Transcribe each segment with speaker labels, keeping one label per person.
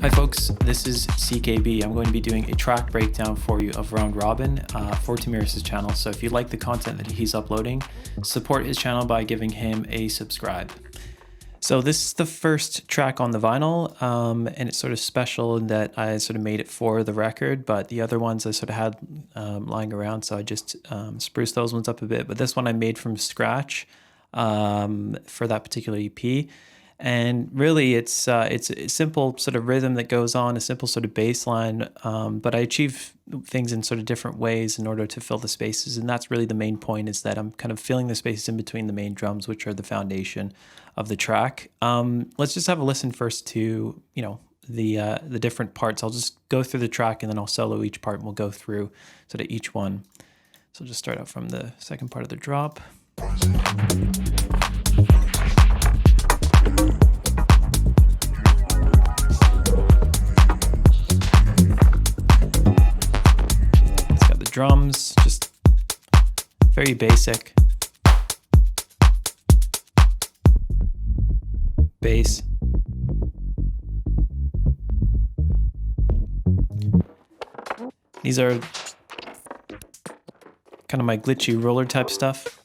Speaker 1: Hi folks, this is CKB. I'm going to be doing a track breakdown for you of Round Robin for Tamiras' channel. So if you like the content that he's uploading, support his channel by giving him a subscribe. So this is the first track on the vinyl, and it's sort of special in that I sort of made it for the record, but the other ones I sort of had lying around, so I just spruced those ones up a bit. But this one I made from scratch for that particular EP. And really, it's a simple sort of rhythm that goes on, a simple sort of bass line, but I achieve things in sort of different ways in order to fill the spaces, and that's really the main point, is that I'm kind of filling the spaces in between the main drums, which are the foundation of the track. Let's just have a listen first to, you know, the different parts. I'll just go through the track and then I'll solo each part and we'll go through sort of each one. So I'll just start out from the second part of the drop. Drums, just very basic. Bass. These are kind of my glitchy roller type stuff.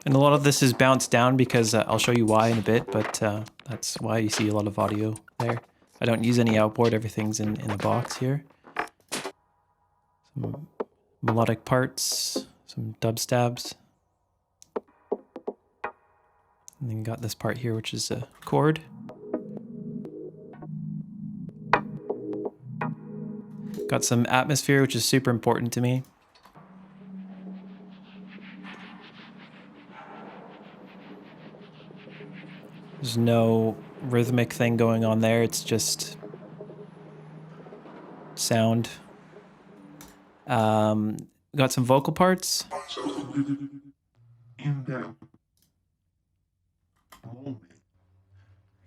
Speaker 1: And a lot of this is bounced down because I'll show you why in a bit, but that's why you see a lot of audio there. I don't use any outboard, everything's in the box here. Some melodic parts, some dub stabs. And then you got this part here, which is a chord. Got some atmosphere, which is super important to me. There's no rhythmic thing going on there, it's just sound. Got some vocal parts.
Speaker 2: In that moment,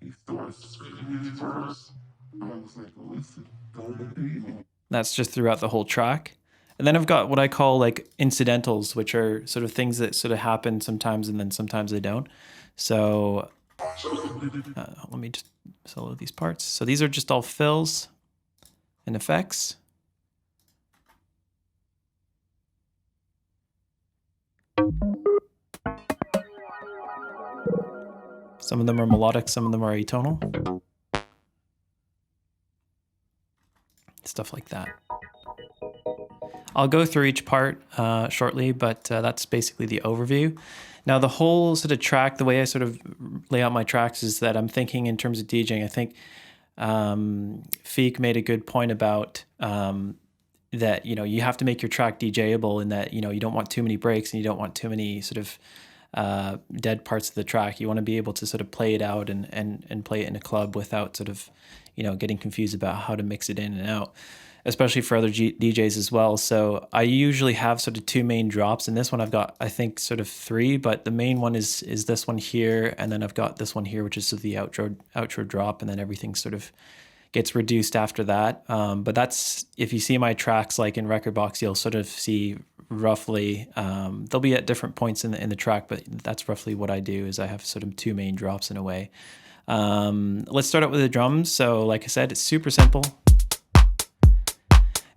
Speaker 2: he starts spitting his verse. I was like, listen, don't be.
Speaker 1: That's just throughout the whole track. And then I've got what I call like incidentals, which are sort of things that sort of happen sometimes and then sometimes they don't. So let me just solo these parts. So these are just all fills and effects. Some of them are melodic, some of them are atonal. Stuff like that. I'll go through each part shortly, but that's basically the overview. Now, the whole sort of track, the way I sort of lay out my tracks is that I'm thinking in terms of DJing. I think Feek made a good point about that, you know, you have to make your track DJable, in that, you know, you don't want too many breaks and you don't want too many sort of dead parts of the track. You want to be able to sort of play it out and play it in a club without sort of, you know, getting confused about how to mix it in and out, especially for other DJs as well. So I usually have sort of two main drops. In this one, I've got, I think, sort of three, but the main one is this one here. And then I've got this one here, which is the outro drop. And then everything sort of gets reduced after that. But that's, if you see my tracks, like in Record Box, you'll sort of see roughly, they'll be at different points in the track, but that's roughly what I do, is I have sort of two main drops in a way. Let's start out with the drums. So like I said, it's super simple.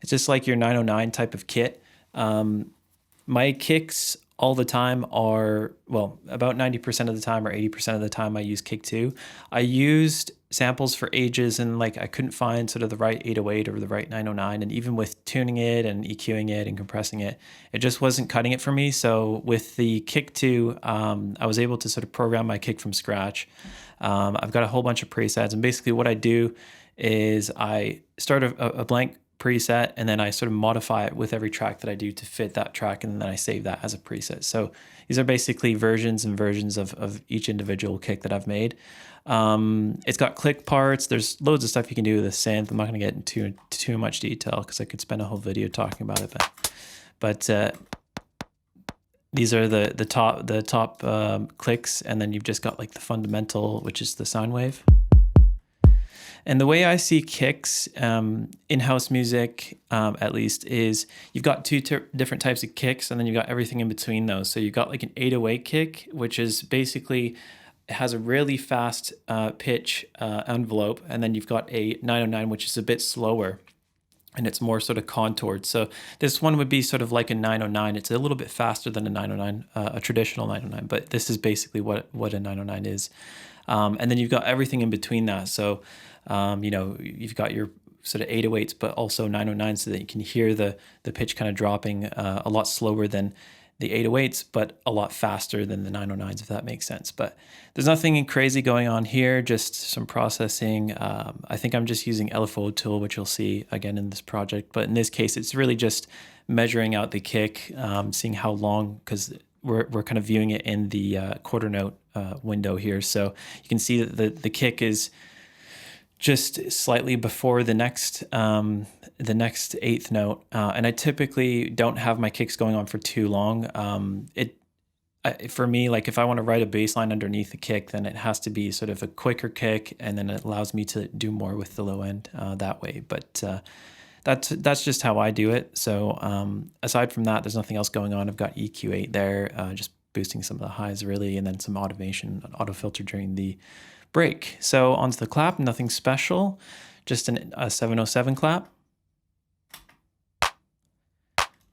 Speaker 1: It's just like your 909 type of kit. My kicks all the time are, well, about 90% of the time or 80% of the time I use kick 2. I used samples for ages and like I couldn't find sort of the right 808 or the right 909, and even with tuning it and EQing it and compressing it, it just wasn't cutting it for me. So with the kick 2, I was able to sort of program my kick from scratch. I've got a whole bunch of presets, and basically what I do is I start a blank preset and then I sort of modify it with every track that I do to fit that track, and then I save that as a preset. So these are basically versions and versions of each individual kick that I've made. It's got click parts. There's loads of stuff you can do with a synth. I'm not going to get into too much detail because I could spend a whole video talking about it. But these are the top clicks, and then you've just got like the fundamental, which is the sine wave. And the way I see kicks in house music, at least, is you've got two different types of kicks, and then you've got everything in between those. So you've got like an 808 kick, which is basically it has a really fast pitch envelope, and then you've got a 909, which is a bit slower, and it's more sort of contoured. So this one would be sort of like a 909. It's a little bit faster than a 909, a traditional 909, but this is basically what a 909 is. And then you've got everything in between that. So, you've got your sort of 808s, but also 909s, so that you can hear the pitch kind of dropping a lot slower than the 808s, but a lot faster than the 909s, if that makes sense. But there's nothing crazy going on here, just some processing. I think I'm just using LFO tool, which you'll see again in this project. But in this case, it's really just measuring out the kick, seeing how long, because we're kind of viewing it in the quarter note window here. So you can see that the kick is just slightly before the next eighth note, and I typically don't have my kicks going on for too long. For me, like if I want to write a bass line underneath the kick, then it has to be sort of a quicker kick, and then it allows me to do more with the low end that way. But that's just how I do it. So aside from that, there's nothing else going on. I've got EQ8 there, just boosting some of the highs really, and then some automation, auto filter during the break. So onto the clap, nothing special, just a 707 clap.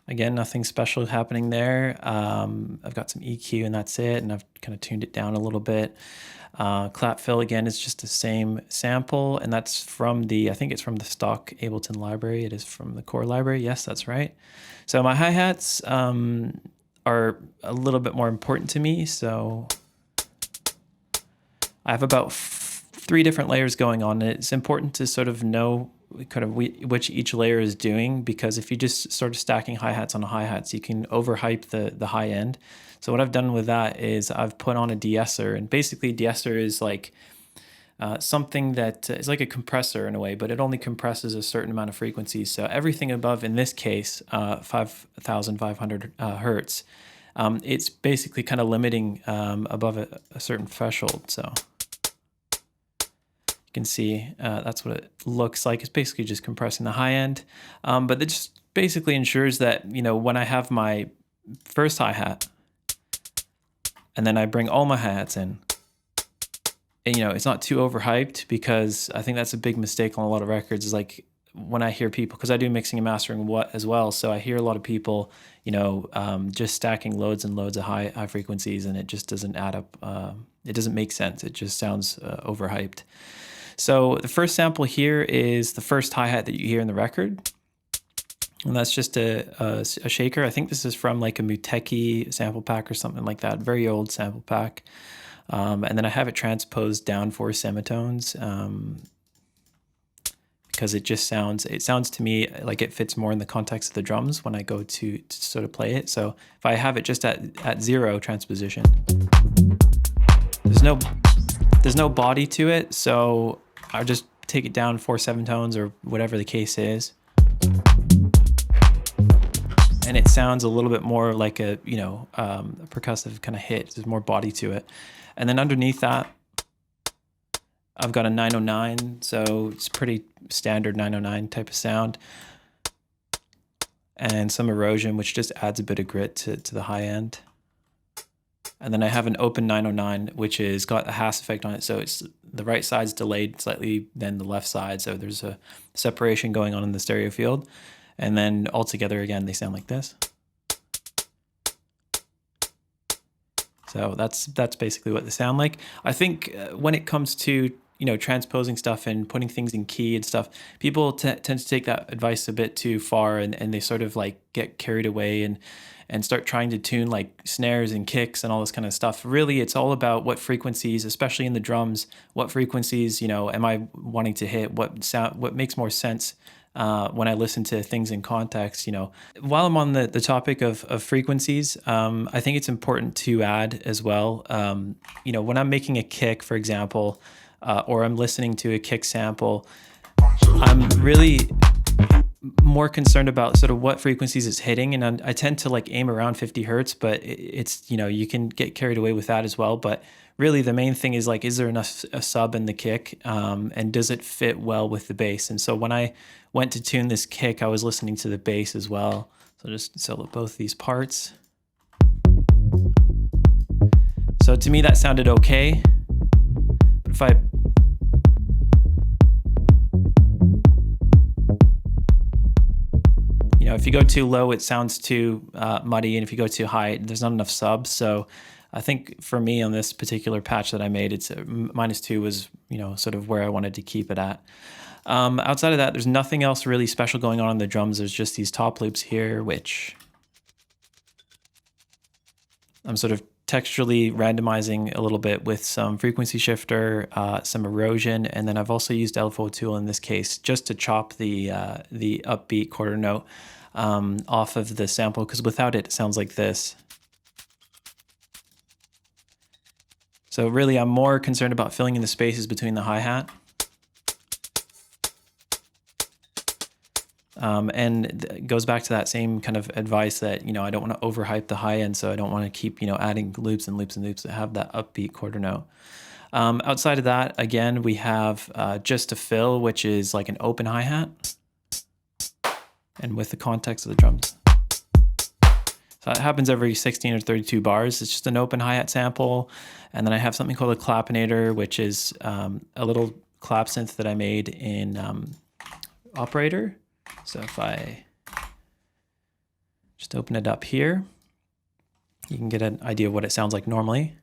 Speaker 1: Again, nothing special happening there. I've got some EQ and that's it, and I've kind of tuned it down a little bit. Clap fill again is just the same sample, and that's from I think it's from the stock Ableton library. It is from the core library. Yes, that's right. So my hi-hats are a little bit more important to me. So I have about 3 different layers going on. It's important to sort of know kind of which each layer is doing, because if you just sort of stacking hi-hats on hi-hats, you can overhype the high end. So what I've done with that is I've put on a de-esser, and basically de-esser is like something that is like a compressor in a way, but it only compresses a certain amount of frequencies. So everything above, in this case, 5,500 hertz, it's basically kind of limiting above a certain threshold. So you can see that's what it looks like. It's basically just compressing the high end, but it just basically ensures that, when I have my first hi-hat and then I bring all my hi-hats in, and, it's not too overhyped, because I think that's a big mistake on a lot of records, is like when I hear people, because I do mixing and mastering as well, so I hear a lot of people, just stacking loads and loads of high frequencies, and it just doesn't add up. It doesn't make sense. It just sounds overhyped. So the first sample here is the first hi-hat that you hear in the record, and that's just a shaker. I think this is from like a Muteki sample pack or something like that, very old sample pack. And then I have it transposed down 4 semitones, because it sounds to me like it fits more in the context of the drums when I go to sort of play it. So if I have it just at 0 transposition, there's no body to it, so I'll just take it down 4 semitones or whatever the case is, and it sounds a little bit more like a percussive kind of hit. There's more body to it. And then underneath that, I've got a 909, so it's pretty standard 909 type of sound, and some erosion, which just adds a bit of grit to the high end. And then I have an open 909, which has got a Hass effect on it, so it's the right side's delayed slightly than the left side, so there's a separation going on in the stereo field. And then all together, again, they sound like this. So that's basically what they sound like. I think when it comes to transposing stuff and putting things in key and stuff, people tend to take that advice a bit too far, and they sort of like get carried away and start trying to tune like snares and kicks and all this kind of stuff. Really, it's all about what frequencies, especially in the drums, what frequencies am I wanting to hit, what makes more sense when I listen to things in context. While I'm on the topic of frequencies, I think it's important to add as well, when I'm making a kick, for example, or I'm listening to a kick sample, I'm really more concerned about sort of what frequencies it's hitting, and I tend to like aim around 50 hertz, but it's you can get carried away with that as well. But really the main thing is like, is there enough a sub in the kick, and does it fit well with the bass? And so when I went to tune this kick, I was listening to the bass as well. So just solo both these parts. So to me that sounded okay. If I if you go too low, it sounds too muddy, and if you go too high, there's not enough subs. So I think for me on this particular patch that I made, it's -2 was sort of where I wanted to keep it at. Outside of that, there's nothing else really special going on the drums. There's just these top loops here, which I'm sort of texturally randomizing a little bit with some frequency shifter, some erosion, and then I've also used LFO tool in this case just to chop the upbeat quarter note off of the sample, because without it, it sounds like this. So really, I'm more concerned about filling in the spaces between the hi-hat. And it goes back to that same kind of advice that, I don't want to overhype the high end, so I don't want to keep, adding loops and loops and loops that have that upbeat quarter note. Outside of that, again, we have just a fill, which is like an open hi-hat, and with the context of the drums. So it happens every 16 or 32 bars. It's just an open hi-hat sample. And then I have something called a clapinator, which is a little clap synth that I made in Operator. So if I just open it up here, you can get an idea of what it sounds like normally.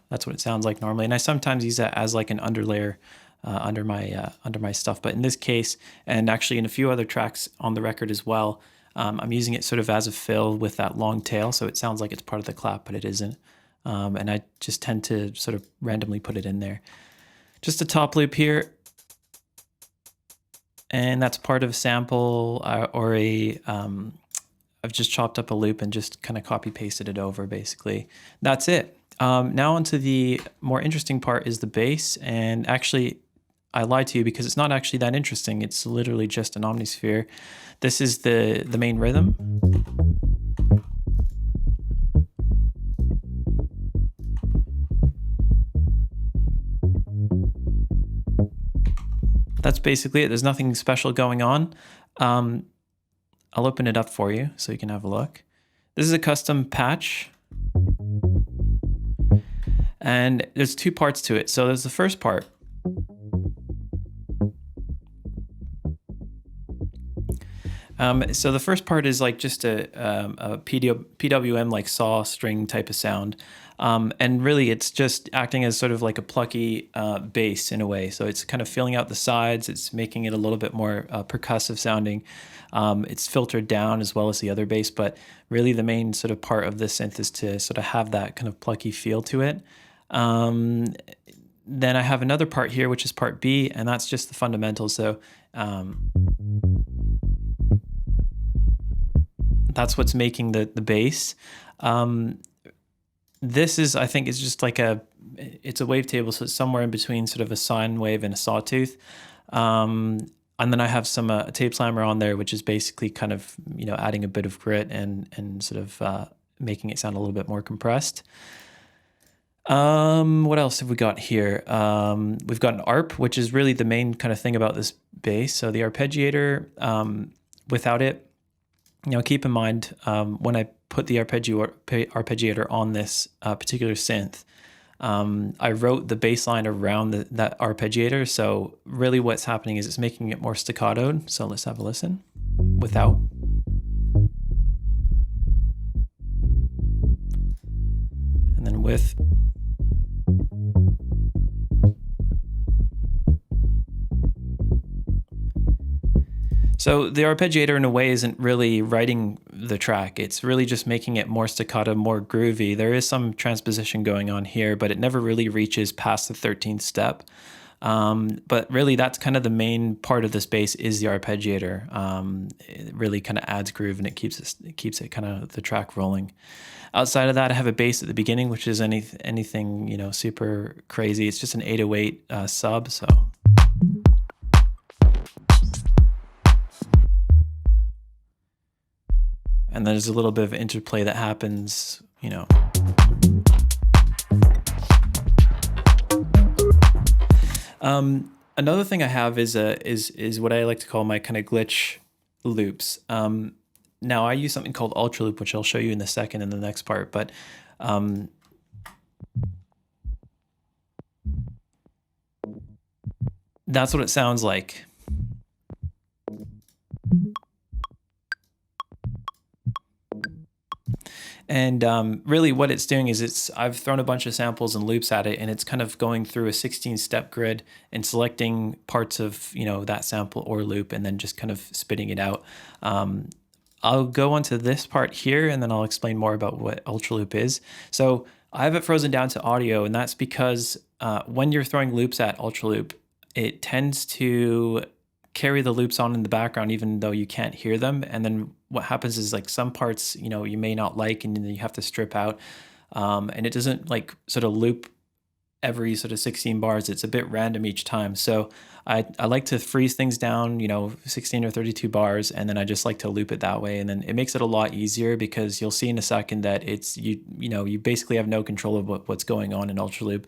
Speaker 1: That's what it sounds like normally. And I sometimes use that as like an underlayer under my stuff. But in this case, and actually in a few other tracks on the record as well, I'm using it sort of as a fill with that long tail. So it sounds like it's part of the clap, but it isn't. And I just tend to sort of randomly put it in there. Just a top loop here. And that's part of a sample or I've just chopped up a loop and just kind of copy pasted it over basically. That's it. Now onto the more interesting part is the bass. And actually I lied to you because it's not actually that interesting. It's literally just an omnisphere. This is the main rhythm. That's basically it. There's nothing special going on. I'll open it up for you so you can have a look. This is a custom patch. And there's two parts to it. So there's the first part. So the first part is like just a PWM like saw string type of sound. And really it's just acting as sort of like a plucky bass in a way. So it's kind of filling out the sides. It's making it a little bit more percussive sounding. It's filtered down as well as the other bass, but really the main sort of part of this synth is to sort of have that kind of plucky feel to it. Then I have another part here, which is part B, and that's just the fundamentals. So that's what's making the bass. This is, I think, is just like it's a wavetable, so it's somewhere in between sort of a sine wave and a sawtooth. And then I have some tape slammer on there, which is basically kind of, adding a bit of grit and sort of making it sound a little bit more compressed. What else have we got here? We've got an ARP, which is really the main kind of thing about this bass. So the arpeggiator, without it, keep in mind, when I put the arpeggiator on this particular synth, I wrote the bass line around that arpeggiator. So really what's happening is it's making it more staccatoed. So let's have a listen without. And then with. So the arpeggiator in a way isn't really writing the track. It's really just making it more staccato, more groovy. There is some transposition going on here, but it never really reaches past the 13th step. But really that's kind of the main part of this bass is the arpeggiator. It really kind of adds groove and it keeps it kind of the track rolling. Outside of that, I have a bass at the beginning, which is anything, super crazy. It's just an 808 sub, so. And there's a little bit of interplay that happens, Another thing I have is what I like to call my kind of glitch loops. Now I use something called Ultra Loop, which I'll show you in a second in the next part. But that's what it sounds like. And really what it's doing is I've thrown a bunch of samples and loops at it, and it's kind of going through a 16-step grid and selecting parts of, you know, that sample or loop and then just kind of spitting it out. I'll go on to this part here and then I'll explain more about what Ultra Loop is. So I have it frozen down to audio, and that's because when you're throwing loops at Ultra Loop, it tends to carry the loops on in the background even though you can't hear them. And then what happens is, like, some parts, you know, you may not like, and then you have to strip out. And it doesn't like sort of loop every sort of 16 bars. It's a bit random each time. So I like to freeze things down, you know, 16 or 32 bars, and then I just like to loop it that way. And then it makes it a lot easier because you'll see in a second that it's, you know, you basically have no control of what's going on in Ultra Loop.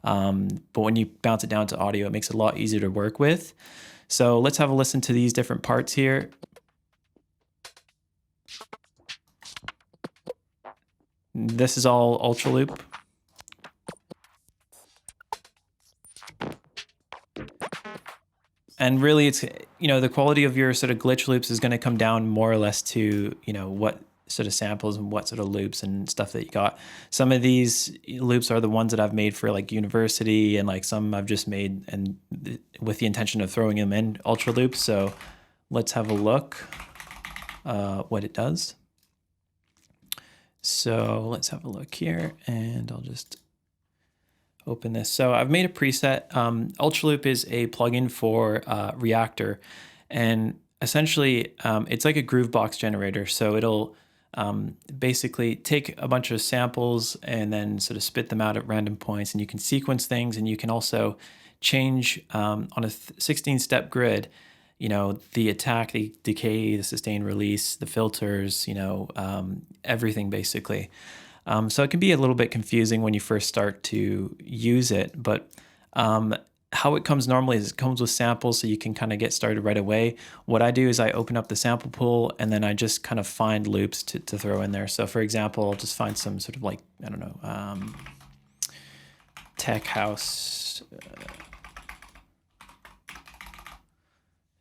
Speaker 1: But when you bounce it down to audio, it makes it a lot easier to work with. So let's have a listen to these different parts here. This is all Ultra Loop. And really, it's, you know, the quality of your sort of glitch loops is going to come down more or less to, you know, what sort of samples and what sort of loops and stuff that you got. Some of these loops are the ones that I've made for like university, and like some I've just made and with the intention of throwing them in Ultra Loop. So let's have a look what it does. So let's have a look here, and I'll just open this. So I've made a preset. Ultra Loop is a plugin for Reactor, and essentially it's like a groove box generator. So it'll basically take a bunch of samples and then sort of spit them out at random points, and you can sequence things, and you can also change on a 16-step grid, you know, the attack, the decay, the sustain, release, the filters, you know, everything basically. So it can be a little bit confusing when you first start to use it, but how it comes normally is it comes with samples, so you can kind of get started right away. What I do is I open up the sample pool, and then I just kind of find loops to throw in there. So for example, I'll just find some sort of like, I don't know, tech house,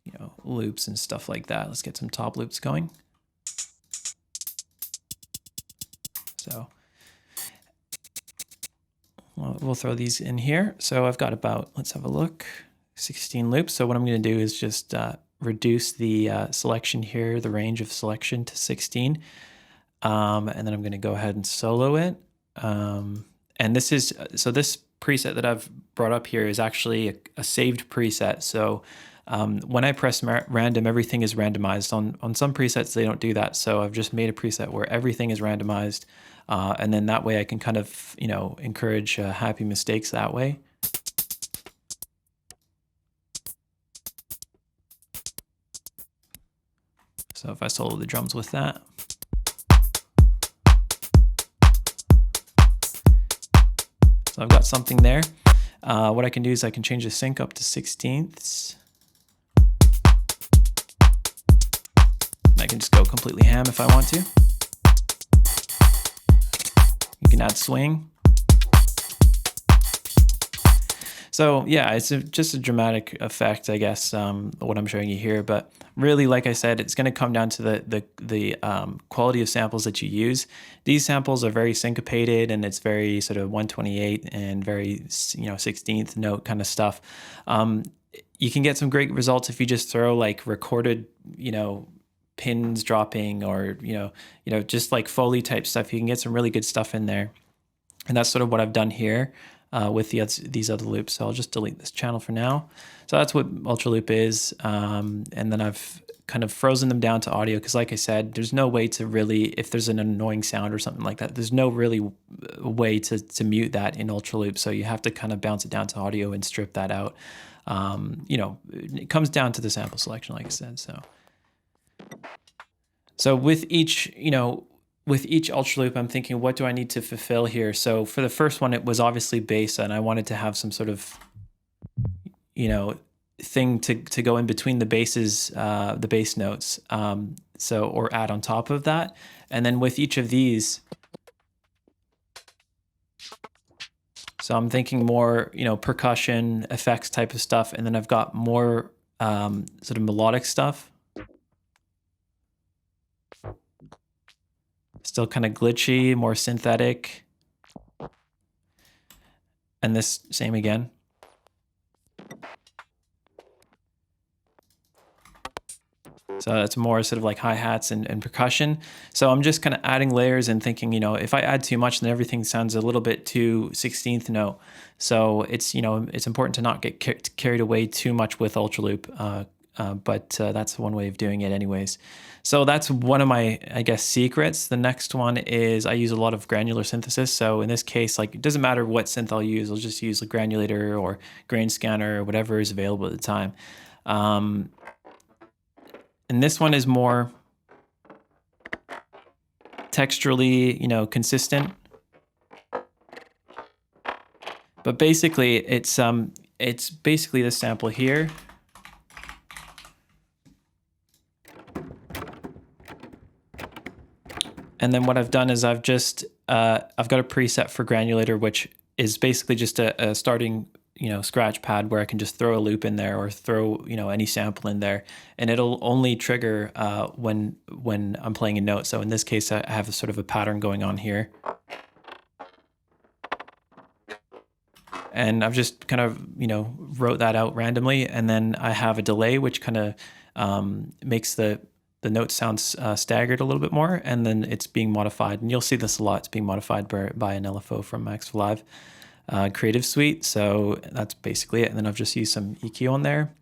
Speaker 1: you know, loops and stuff like that. Let's get some top loops going. So we'll throw these in here. So I've got about, let's have a look, 16 loops. So what I'm going to do is just reduce the selection here, the range of selection, to 16. And then I'm going to go ahead and solo it. And this is, so this preset that I've brought up here is actually a saved preset. So when I press random, everything is randomized. On some presets, they don't do that. So I've just made a preset where everything is randomized. And then that way I can kind of, you know, encourage happy mistakes that way. So if I solo the drums with that. So I've got something there. What I can do is I can change the sync up to 16ths. I can just go completely ham if I want to. You can add swing. So yeah, it's just a dramatic effect, I guess, what I'm showing you here. But really, like I said, it's going to come down to the quality of samples that you use. These samples are very syncopated, and it's very sort of 128 and very, you know, 16th note kind of stuff. You can get some great results if you just throw like recorded, you know, pins dropping, or you know, just like Foley type stuff. You can get some really good stuff in there, and that's sort of what I've done here with these other loops. So I'll just delete this channel for now. So that's what Ultra Loop is, and then I've kind of frozen them down to audio because, like I said, there's no way to really, if there's an annoying sound or something like that, there's no really way to mute that in Ultra Loop. So you have to kind of bounce it down to audio and strip that out. You know, it comes down to the sample selection, like I said. So with each, you know, with each Ultra Loop, I'm thinking, what do I need to fulfill here? So for the first one, it was obviously bass, and I wanted to have some sort of, you know, thing to go in between the basses, the bass notes, so, or add on top of that. And then with each of these, So I'm thinking more, you know, percussion, effects type of stuff. And then I've got more sort of melodic stuff. Still kind of glitchy, more synthetic. And this same again. So it's more sort of like hi-hats and percussion. So I'm just kind of adding layers and thinking, you know, if I add too much, then everything sounds a little bit too 16th note. So it's, you know, it's important to not get carried away too much with Ultra Loop. But that's one way of doing it anyways. So that's one of my, I guess, secrets. The next one is I use a lot of granular synthesis. So in this case, like, it doesn't matter what synth I'll use. I'll just use a granulator or grain scanner or whatever is available at the time. And this one is more texturally, you know, consistent. But basically, it's basically the sample here. And then what I've done is I've just I've got a preset for granulator, which is basically just a starting, you know, scratch pad where I can just throw a loop in there or throw, you know, any sample in there, and it'll only trigger when I'm playing a note. So in this case, I have a sort of a pattern going on here, and I've just kind of, you know, wrote that out randomly, and then I have a delay which kind of makes the note sounds staggered a little bit more, and then it's being modified, and you'll see this a lot. It's being modified by an LFO from Max Live. Creative Suite. So that's basically it. And then I've just used some EQ on there.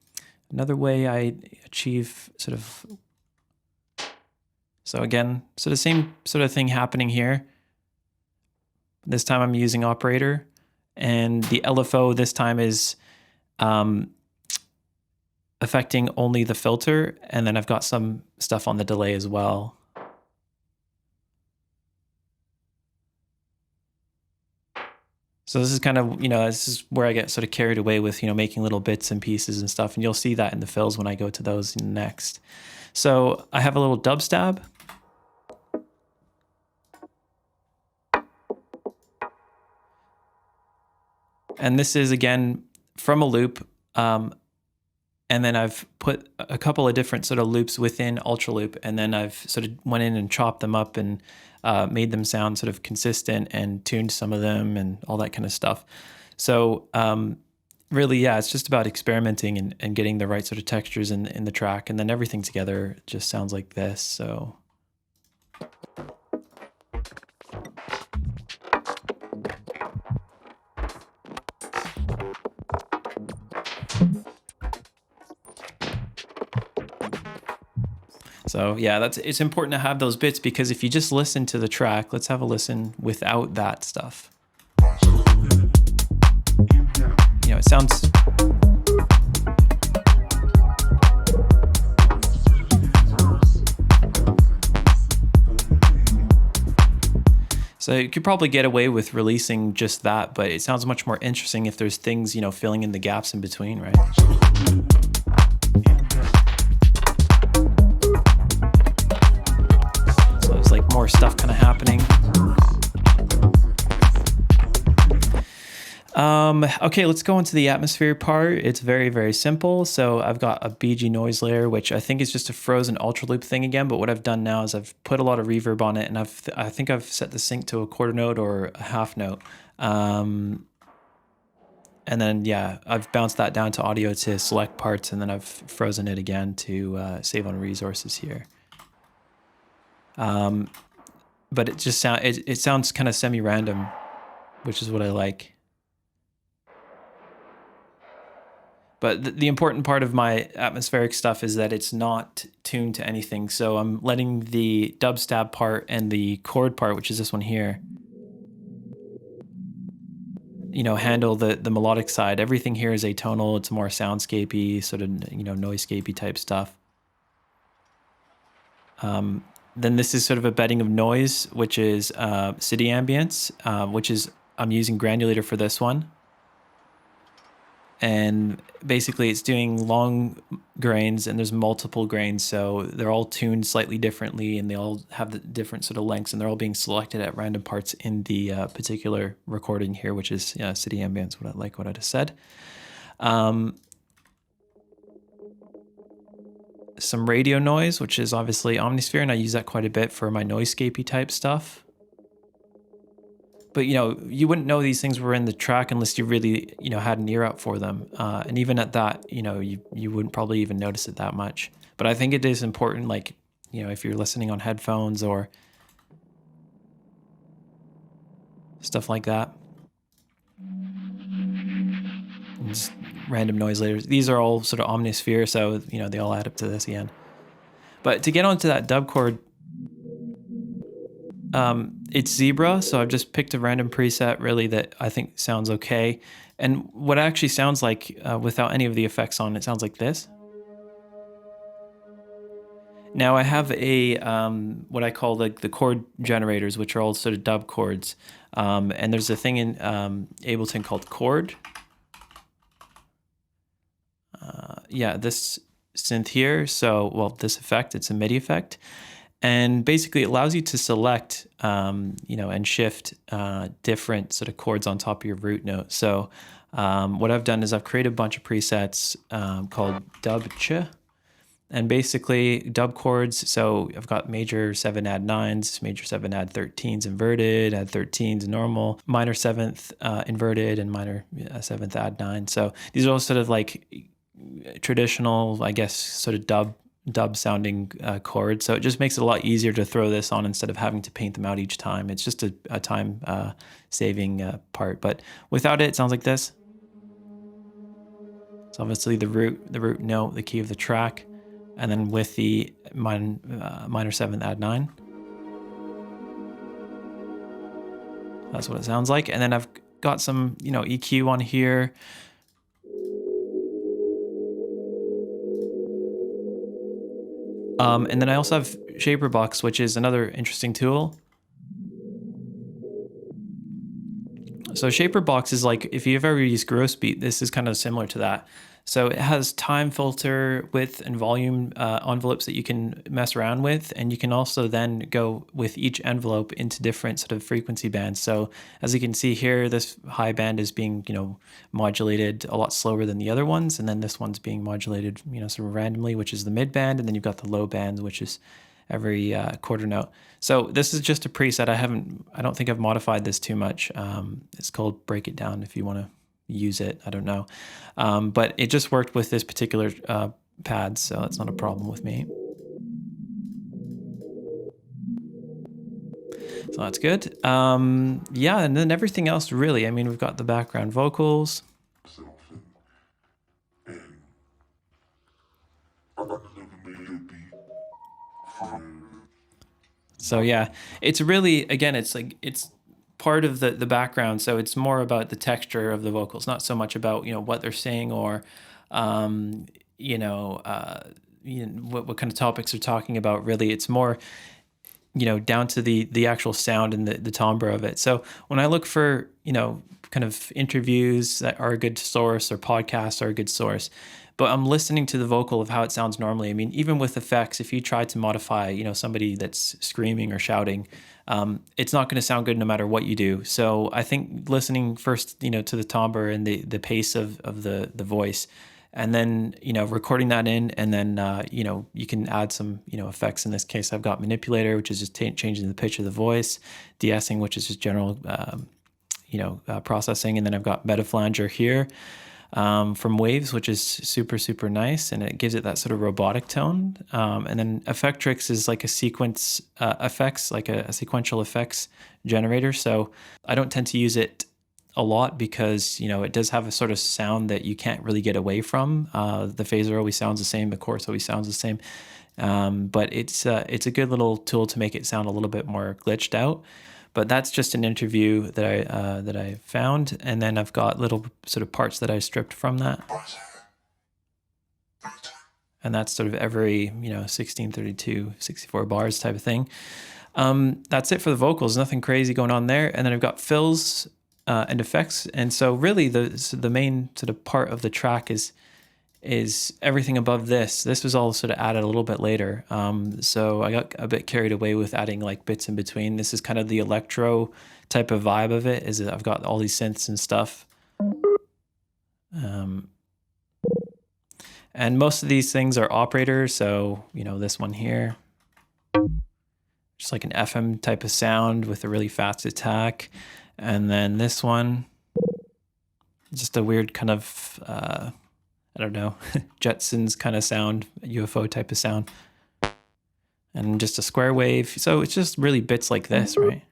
Speaker 1: Another way I achieve sort of, so again, so the same sort of thing happening here. This time I'm using operator, and the LFO this time is affecting only the filter. And then I've got some stuff on the delay as well. So this is kind of, you know, this is where I get sort of carried away with, you know, making little bits and pieces and stuff. And you'll see that in the fills when I go to those next. So I have a little dub stab. And this is, again, from a loop. And then I've put a couple of different sort of loops within Ultra Loop. And then I've sort of went in and chopped them up and made them sound sort of consistent and tuned some of them and all that kind of stuff. So really, yeah, it's just about experimenting and getting the right sort of textures in the track, and then everything together just sounds like this. So yeah, it's important to have those bits, because if you just listen to the track, let's have a listen without that stuff. You know, it sounds. So you could probably get away with releasing just that, but it sounds much more interesting if there's things, you know, filling in the gaps in between, right? More stuff kind of happening. Okay, let's go into the atmosphere part. It's very, very simple. So I've got a BG noise layer, which I think is just a frozen Ultra Loop thing again. But what I've done now is I've put a lot of reverb on it, and I think I've set the sync to a quarter note or a half note. And then, yeah, I've bounced that down to audio to select parts, and then I've frozen it again to save on resources here. But it just sounds kind of semi-random, which is what I like. But the important part of my atmospheric stuff is that it's not tuned to anything. So I'm letting the dubstep part and the chord part, which is this one here, you know, handle the melodic side. Everything here is atonal. It's more soundscapey, sort of, you know, noisescapey type stuff. Then this is sort of a bedding of noise, which is city ambience, which is, I'm using granulator for this one. And basically it's doing long grains, and there's multiple grains, so they're all tuned slightly differently, and they all have the different sort of lengths, and they're all being selected at random parts in the particular recording here, which is city ambience, what I just said. Some radio noise, which is obviously Omnisphere, and I use that quite a bit for my noisescapey type stuff. But, you wouldn't know these things were in the track unless you really, had an ear out for them. And even at that, you wouldn't probably even notice it that much. But I think it is important, like, if you're listening on headphones or stuff like that. Just random noise layers. These are all sort of Omnisphere, so, they all add up to this again. But to get onto that dub chord, it's Zebra, so I've just picked a random preset really that I think sounds okay. And what it actually sounds like without any of the effects on, it sounds like this. Now I have a what I call the chord generators, which are all sort of dub chords. And there's a thing in Ableton called chord. This synth here. So, this effect, it's a MIDI effect. And basically it allows you to select, and shift different sort of chords on top of your root note. So what I've done is I've created a bunch of presets called dub ch. And basically dub chords, so I've got major 7 add 9s, major 7 add 13s inverted, add 13s normal, minor 7th inverted, and minor 7th add 9. So these are all sort of like traditional, I guess, sort of dub sounding chords. So it just makes it a lot easier to throw this on instead of having to paint them out each time. It's just a time saving part. But without it, it sounds like this. So obviously the root note, the key of the track. And then with the minor 7th add 9. That's what it sounds like. And then I've got some, EQ on here. And then I also have Shaperbox, which is another interesting tool. So Shaperbox is like, if you've ever used Grossbeat, this is kind of similar to that. So it has time filter, width, and volume envelopes that you can mess around with. And you can also then go with each envelope into different sort of frequency bands. So as you can see here, this high band is being, modulated a lot slower than the other ones. And then this one's being modulated, sort of randomly, which is the mid band. And then you've got the low band, which is every quarter note. So this is just a preset. I don't think I've modified this too much. It's called Break It Down if you want to use it. I don't know. But it just worked with this particular pad, so that's not a problem with me. So that's good. And then everything else really, I mean, we've got the background vocals. So yeah, it's really, again, it's like, it's part of the background. So it's more about the texture of the vocals, not so much about, what they're saying or, what kind of topics they're talking about. Really, it's more, down to the actual sound and the timbre of it. So when I look for, kind of interviews that are a good source or podcasts are a good source, but I'm listening to the vocal of how it sounds normally. I mean, even with effects, if you try to modify, somebody that's screaming or shouting, it's not going to sound good no matter what you do. So I think listening first, to the timbre and the pace of the voice, and then, recording that in, and then, you can add some, effects. In this case, I've got manipulator, which is just changing the pitch of the voice, de-essing, which is just general, processing. And then I've got metaflanger here. From Waves, which is super, super nice, and it gives it that sort of robotic tone. And then Effectrix is like a sequence effects, like a sequential effects generator. So I don't tend to use it a lot because, it does have a sort of sound that you can't really get away from. The phaser always sounds the same, the chorus always sounds the same. But it's a good little tool to make it sound a little bit more glitched out. But that's just an interview that I found, and then I've got little sort of parts that I stripped from that, and that's sort of every 16, 32, 64 bars type of thing. That's it for the vocals. Nothing crazy going on there. And then I've got fills, and effects. And so really the main sort of part of the track is everything above this. This was all sort of added a little bit later. So I got a bit carried away with adding like bits in between. This is kind of the electro type of vibe of it, is that I've got all these synths and stuff. And most of these things are operators. So, you know, this one here, just like an FM type of sound with a really fast attack. And then this one, just a weird kind of, I don't know, Jetsons kind of sound, UFO type of sound. And just a square wave. So it's just really bits like this, right?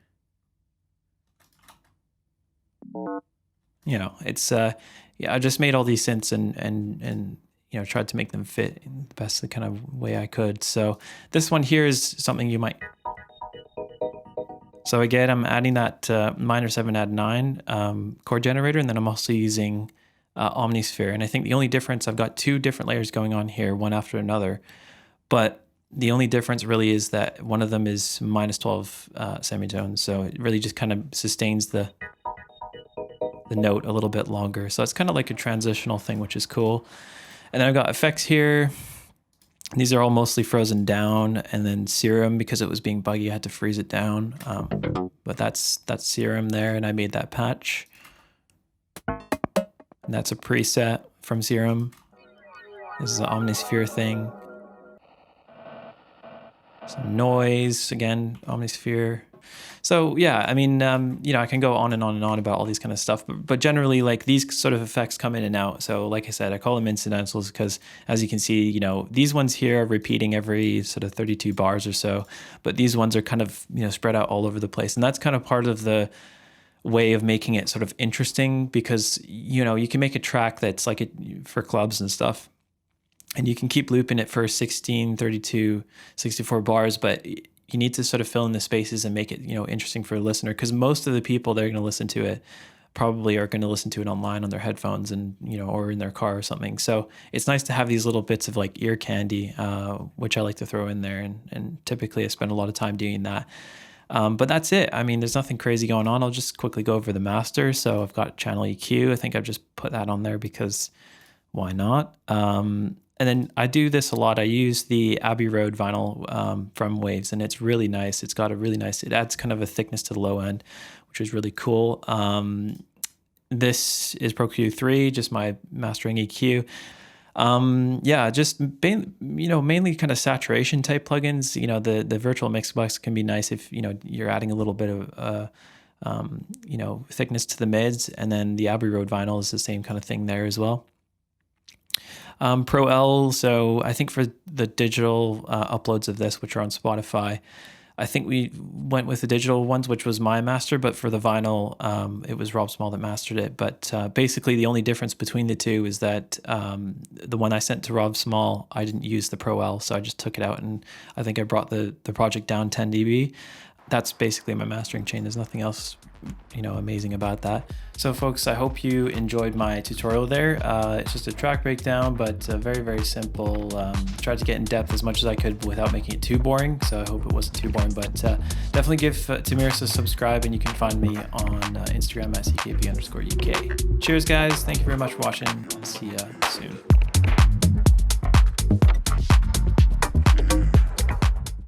Speaker 1: You know, it's, yeah, I just made all these synths and you know, tried to make them fit in the best kind of way I could. So this one here is something you might. So again, I'm adding that minor 7 add 9 chord generator, and then I'm also using Omnisphere. And I think the only difference, I've got 2 different layers going on here, one after another, but the only difference really is that one of them is -12 semitones. So it really just kind of sustains the note a little bit longer. So it's kind of like a transitional thing, which is cool. And then I've got effects here. These are all mostly frozen down, and then Serum, because it was being buggy, I had to freeze it down. But that's Serum there, and I made that patch. And that's a preset from Serum. This is an Omnisphere thing. Some noise, again, Omnisphere. So yeah, I mean, you know, I can go on and on and on about all these kind of stuff, but generally, like, these sort of effects come in and out. So like I said, I call them incidentals because, as you can see, you know, these ones here are repeating every sort of 32 bars or so, but these ones are kind of, you know, spread out all over the place. And that's kind of part of the way of making it sort of interesting, because, you know, you can make a track that's like it for clubs and stuff, and you can keep looping it for 16, 32, 64 bars, but you need to sort of fill in the spaces and make it, you know, interesting for a listener, because most of the people that are going to listen to it probably are going to listen to it online on their headphones and, you know, or in their car or something. So it's nice to have these little bits of like ear candy, which I like to throw in there. And typically I spend a lot of time doing that. But that's it. I mean, there's nothing crazy going on. I'll just quickly go over the master. So I've got channel EQ. I think I've just put that on there because why not? And then I do this a lot. I use the Abbey Road vinyl from Waves, and it's really nice. It's got a really nice, it adds kind of a thickness to the low end, which is really cool. This is Pro Q3, just my mastering EQ. Yeah, just, you know, mainly kind of saturation type plugins. You know, the virtual mix box can be nice if, you know, you're adding a little bit of, you know, thickness to the mids, and then the Abbey Road vinyl is the same kind of thing there as well. Pro L, so I think for the digital uploads of this, which are on Spotify, I think we went with the digital ones, which was my master, but for the vinyl, it was Rob Small that mastered it. But basically the only difference between the two is that the one I sent to Rob Small, I didn't use the Pro L, so I just took it out, and I think I brought the project down 10 dB. That's basically my mastering chain. There's nothing else, you know, amazing about that. So folks, I hope you enjoyed my tutorial there. It's just a track breakdown, but very, very simple. Tried to get in depth as much as I could without making it too boring. So I hope it wasn't too boring, but definitely give Tamiras a subscribe, and you can find me on Instagram at ckb_UK. Cheers guys. Thank you very much for watching. See ya soon.